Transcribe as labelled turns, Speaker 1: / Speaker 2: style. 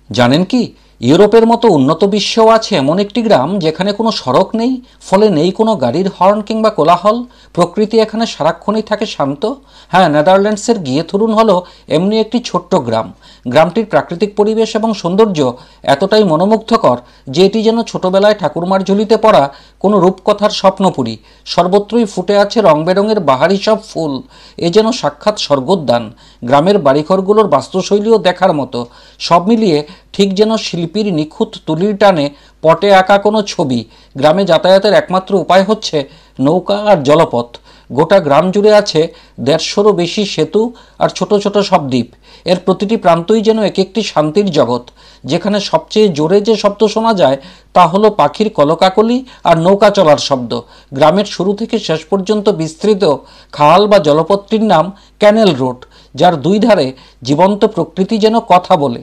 Speaker 1: জানেন কি, ইউরোপের মতো উন্নত বিশ্বেও আছে এমন একটি গ্রাম যেখানে কোনো সড়ক নেই, ফলে নেই কোনো গাড়ির হর্ন কিংবা কোলাহল। প্রকৃতি এখানে সারাক্ষণই থাকে শান্ত। হ্যাঁ, নেদারল্যান্ডসের গিয়েথুরুন হলো এমনি একটি ছোট্ট গ্রাম। গ্রামটির প্রাকৃতিক পরিবেশ এবং সৌন্দর্য এতটাই মনোমুগ্ধকর যে এটি যেন ছোটবেলায় ঠাকুরমার ঝুলিতে পড়া কোনো রূপকথার স্বপ্নপুরী। সর্বত্রই ফুটে আছে রং বেরঙের বাহারি সব ফুল। এ যেন সাক্ষাৎ স্বর্গোদ্যান। গ্রামের বাড়িঘরগুলোর বাস্তুশৈলীও দেখার মতো। সব মিলিয়ে ঠিক যেন শিল্পীর নিখুঁত তুলির টানে পটে আঁকা কোনো ছবি। গ্রামে যাতায়াতের একমাত্র উপায় হচ্ছে নৌকা আর জলপথ। গোটা গ্রাম জুড়ে আছে ১৫০রও বেশি সেতু আর ছোট ছোট সব দ্বীপ। এর প্রতিটি প্রান্তই যেন এক একটি শান্তির জগৎ, যেখানে সবচেয়ে জোরে যে শব্দ শোনা যায় তা হলো পাখির কলকাকলি আর নৌকা চলার শব্দ। গ্রামের শুরু থেকে শেষ পর্যন্ত বিস্তৃত খাল বা জলপথটির নাম ক্যানেল রোড, যার দুই ধারে জীবন্ত প্রকৃতি যেন কথা বলে।